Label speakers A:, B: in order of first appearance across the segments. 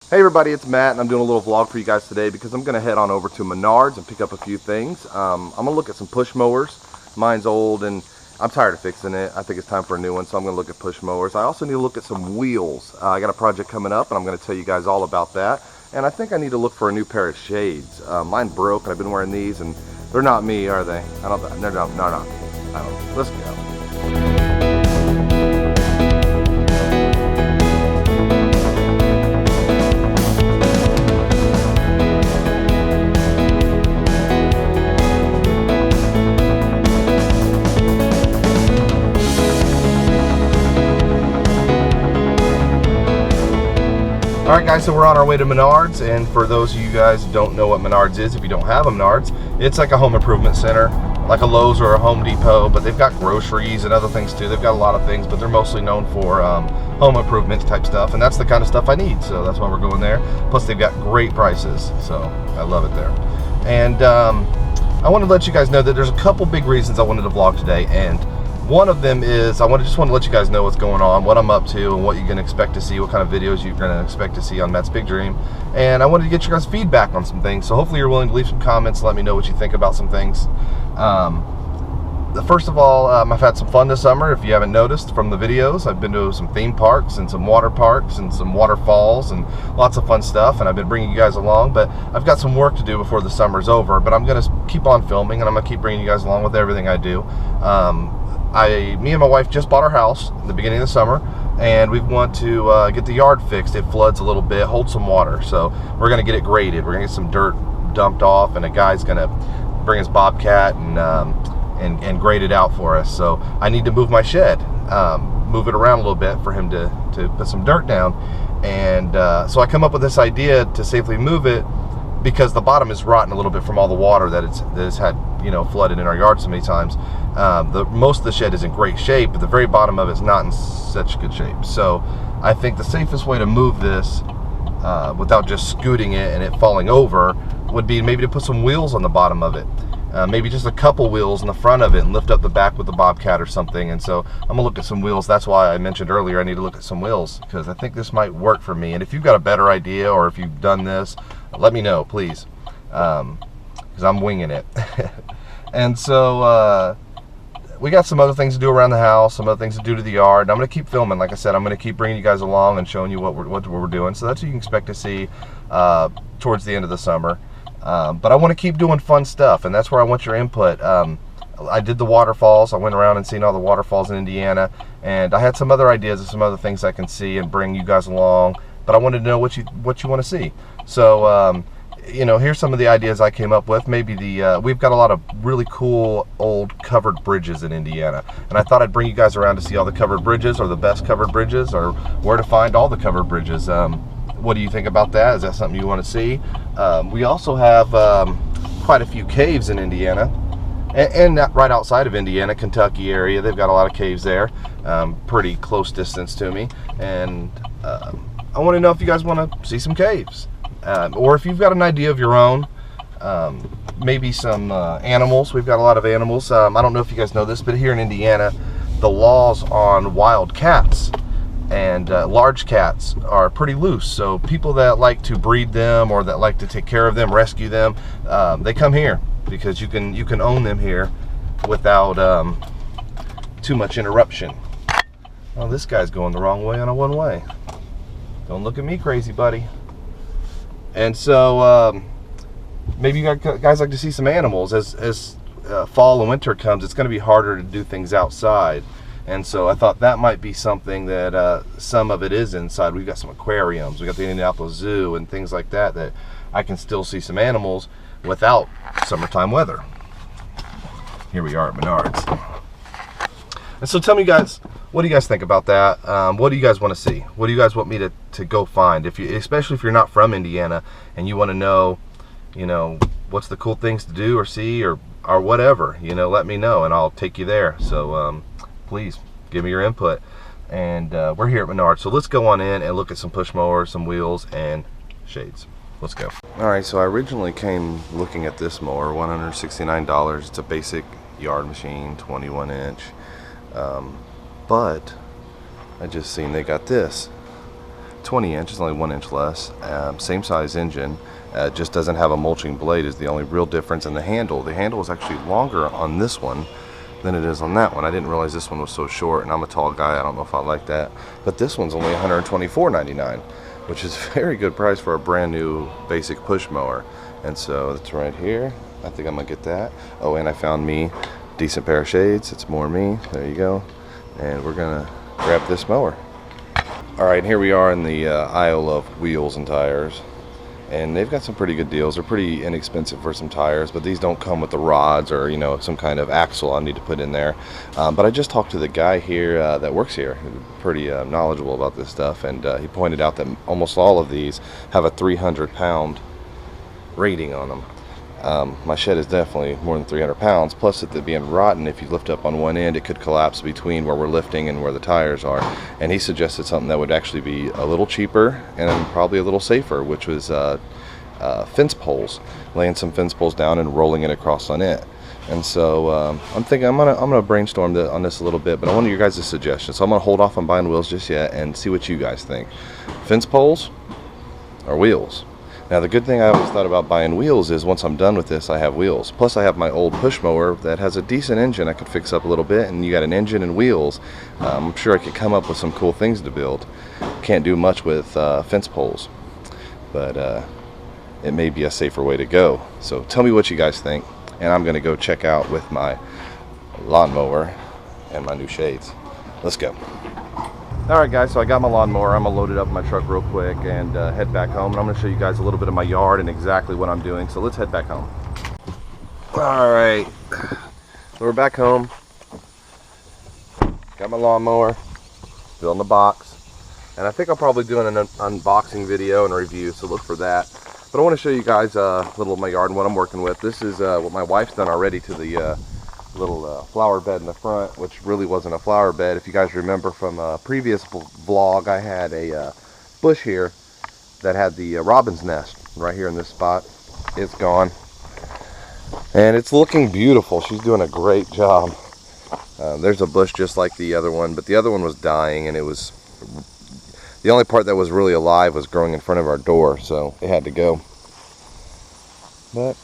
A: Hey everybody, it's Matt and I'm doing a little vlog for you guys today because I'm going to head on over to Menards and pick up a few things. I'm going to look at some push mowers. Mine's old and I'm tired of fixing it. I think it's time for a new one, so I'm going to look at push mowers. I also need to look at some wheels. I got a project coming up and I'm going to tell you guys all about that. And I think I need to look for a new pair of shades. Mine broke and I've been wearing these and they're not me, are they? They're not me. I don't know. Let's go. Alright guys, so we're on our way to Menards, and for those of you guys who don't know what Menards is, if you don't have a Menards, it's like a home improvement center, like a Lowe's or a Home Depot, but they've got groceries and other things too. They've got a lot of things, but they're mostly known for home improvement type stuff, and that's the kind of stuff I need, so that's why we're going there. Plus they've got great prices, so I love it there. And I want to let you guys know that there's a couple big reasons I wanted to vlog today, and one of them is I just want to let you guys know what's going on, what I'm up to, and what you're going to expect to see, what kind of videos you're going to expect to see on Matt's Big Dream. And I wanted to get you guys feedback on some things, so hopefully you're willing to leave some comments, let me know what you think about some things. First of all, I've had some fun this summer. If you haven't noticed from the videos, I've been to some theme parks and some water parks and some waterfalls and lots of fun stuff, and I've been bringing you guys along, but I've got some work to do before the summer's over, but I'm going to keep on filming and I'm going to keep bringing you guys along with everything I do. Me and my wife just bought our house in the beginning of the summer, and we want to get the yard fixed. It floods a little bit, holds some water, so we're going to get it graded. We're going to get some dirt dumped off, and a guy's going to bring his Bobcat and grade it out for us. So I need to move my shed, move it around a little bit for him to put some dirt down, and so I come up with this idea to safely move it, because the bottom is rotten a little bit from all the water that it's had, you know, flooded in our yard so many times. Most of the shed is in great shape, but the very bottom of it is not in such good shape. So I think the safest way to move this without just scooting it and it falling over would be maybe to put some wheels on the bottom of it. Maybe just a couple wheels in the front of it and lift up the back with the Bobcat or something. And so I'm gonna look at some wheels. That's why I mentioned earlier I need to look at some wheels, because I think this might work for me. And if you've got a better idea, or if you've done this, let me know, please, because I'm winging it. And so we got some other things to do around the house, some other things to do to the yard, and I'm going to keep filming. Like I said, I'm going to keep bringing you guys along and showing you what we're doing. So that's what you can expect to see towards the end of the summer. But I want to keep doing fun stuff, and that's where I want your input. I did the waterfalls. I went around and seen all the waterfalls in Indiana, and I had some other ideas of some other things I can see and bring you guys along, but I wanted to know what you want to see. So you know, here's some of the ideas I came up with. Maybe we've got a lot of really cool old covered bridges in Indiana, and I thought I'd bring you guys around to see all the covered bridges, or the best covered bridges, or where to find all the covered bridges. What do you think about that? Is that something you want to see? We also have quite a few caves in Indiana, and right outside of Indiana, Kentucky area. They've got a lot of caves there, pretty close distance to me, and I want to know if you guys want to see some caves. Or if you've got an idea of your own, maybe some animals. We've got a lot of animals. I don't know if you guys know this, but here in Indiana, the laws on wild cats and large cats are pretty loose. So people that like to breed them, or that like to take care of them, rescue them, they come here, because you can own them here without too much interruption. Oh, this guy's going the wrong way on a one-way. Don't look at me, crazy buddy. And so maybe you guys like to see some animals. As fall and winter comes, it's going to be harder to do things outside, and so I thought that might be something that some of it is inside. We've got some aquariums, we got the Indianapolis Zoo and things like that, that I can still see some animals without summertime weather. Here we are at Menards. And so tell me, guys, what do you guys think about that? What do you guys want to see? What do you guys want me to go find? Especially if you're not from Indiana and you want to know, you know, what's the cool things to do or see, or whatever, you know, let me know and I'll take you there. So please give me your input. And we're here at Menards, so let's go on in and look at some push mowers, some wheels, and shades. Let's go. Alright, so I originally came looking at this mower, $169. It's a basic yard machine, 21 inch. But I just seen they got this 20 inch, it's only 1 inch less. Same size engine, just doesn't have a mulching blade is the only real difference. In the handle is actually longer on this one than it is on that one. I didn't realize this one was so short, and I'm a tall guy, I don't know if I like that. But this one's only $124.99, which is a very good price for a brand new basic push mower. And so it's right here. I think I'm gonna get that. Oh, and I found me a decent pair of shades. It's more me. There you go. And we're gonna grab this mower. All right, here we are in the aisle of wheels and tires, and they've got some pretty good deals. They're pretty inexpensive for some tires, but these don't come with the rods or, you know, some kind of axle I need to put in there. But I just talked to the guy here that works here, pretty knowledgeable about this stuff, and he pointed out that almost all of these have a 300-pound rating on them. My shed is definitely more than 300 pounds, plus it being rotten, if you lift up on one end it could collapse between where we're lifting and where the tires are. And he suggested something that would actually be a little cheaper and probably a little safer, which was fence poles, laying some fence poles down and rolling it across on it. And so I'm thinking I'm gonna brainstorm on this a little bit, but I wanted your guys' suggestions, so I'm gonna hold off on buying wheels just yet and see what you guys think. Fence poles or wheels? Now, the good thing I always thought about buying wheels is once I'm done with this, I have wheels. Plus, I have my old push mower that has a decent engine I could fix up a little bit, and you got an engine and wheels. I'm sure I could come up with some cool things to build. Can't do much with fence poles, but it may be a safer way to go. So tell me what you guys think, and I'm gonna go check out with my lawnmower and my new shades. Let's go. Alright guys, so I got my lawnmower. I'm going to load it up in my truck real quick and head back home. And I'm going to show you guys a little bit of my yard and exactly what I'm doing. So let's head back home. Alright, so we're back home. Got my lawnmower, building the box. And I think I'll probably do an unboxing video and a review, so look for that. But I want to show you guys a little of my yard and what I'm working with. This is what my wife's done already to the little flower bed in the front, which really wasn't a flower bed. If you guys remember from a previous vlog, I had a bush here that had the robin's nest right here in this spot. It's gone, and it's looking beautiful. She's doing a great job. There's a bush just like the other one, but the other one was dying, and it was the only part that was really alive was growing in front of our door, so it had to go. But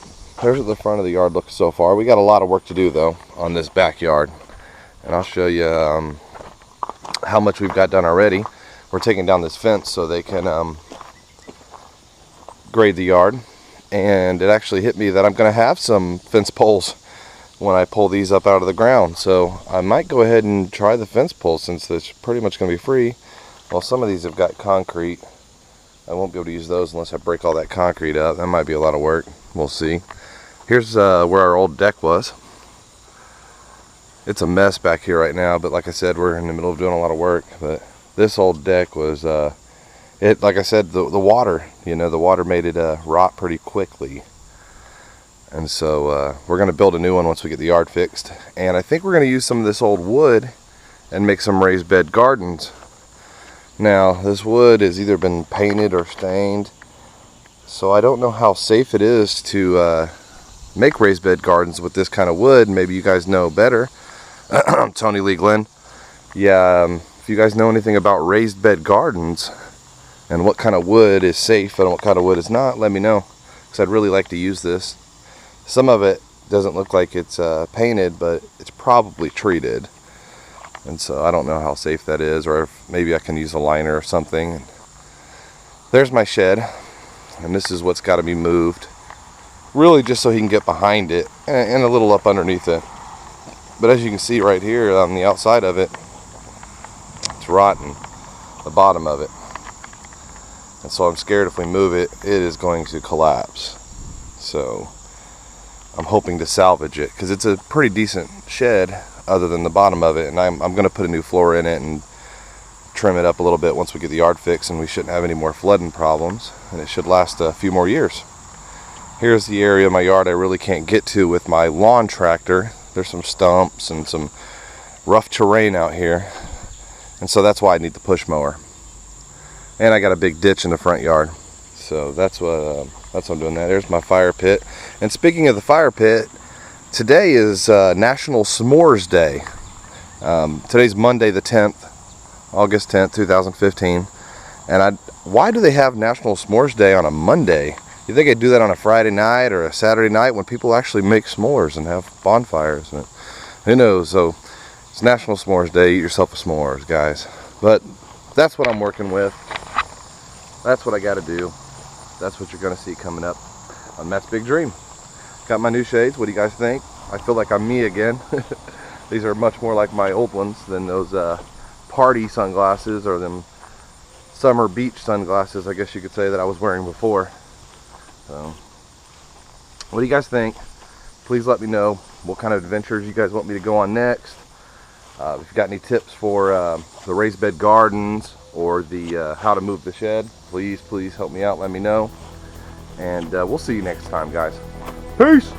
A: there's what the front of the yard looks so far. We got a lot of work to do though on this backyard, and I'll show you how much we've got done already. We're taking down this fence so they can grade the yard, and it actually hit me that I'm going to have some fence poles when I pull these up out of the ground. So I might go ahead and try the fence poles since it's pretty much going to be free. Well, some of these have got concrete. I won't be able to use those unless I break all that concrete up. That might be a lot of work. We'll see. Here's where our old deck was. It's a mess back here right now, but like I said, we're in the middle of doing a lot of work. But this old deck was, like I said, the water, you know, the water made it rot pretty quickly. And so we're going to build a new one once we get the yard fixed. And I think we're going to use some of this old wood and make some raised bed gardens. Now, this wood has either been painted or stained, so I don't know how safe it is to make raised bed gardens with this kind of wood. Maybe you guys know better. Tony Lee Glenn. Yeah, if you guys know anything about raised bed gardens and what kind of wood is safe and what kind of wood is not, let me know, because I'd really like to use this. Some of it doesn't look like it's painted, but it's probably treated. And so I don't know how safe that is, or if maybe I can use a liner or something. There's my shed, and this is what's got to be moved. Really just so he can get behind it and a little up underneath it. But as you can see right here on the outside of it, it's rotten, the bottom of it. And so I'm scared if we move it, it is going to collapse. So I'm hoping to salvage it, because it's a pretty decent shed other than the bottom of it, and I'm going to put a new floor in it and trim it up a little bit once we get the yard fixed, and we shouldn't have any more flooding problems, and it should last a few more years. Here's the area of my yard I really can't get to with my lawn tractor. There's some stumps and some rough terrain out here, and so that's why I need the push mower. And I got a big ditch in the front yard, so that's what I'm doing. There's my fire pit. And speaking of the fire pit, today is National S'mores Day. Today's Monday the 10th, August 10th, 2015. And why do they have National S'mores Day on a Monday? You think they'd do that on a Friday night or a Saturday night when people actually make s'mores and have bonfires? And who knows? So it's National S'mores Day. Eat yourself a s'mores, guys. But that's what I'm working with. That's what I got to do. That's what you're going to see coming up on Matt's Big Dream. Got my new shades. What do you guys think? I feel like I'm me again. These are much more like my old ones than those party sunglasses or them summer beach sunglasses, I guess you could say, that I was wearing before. So, what do you guys think? Please let me know what kind of adventures you guys want me to go on next. If you've got any tips for the raised bed gardens or the how to move the shed, please help me out. Let me know. And we'll see you next time, guys. Peace!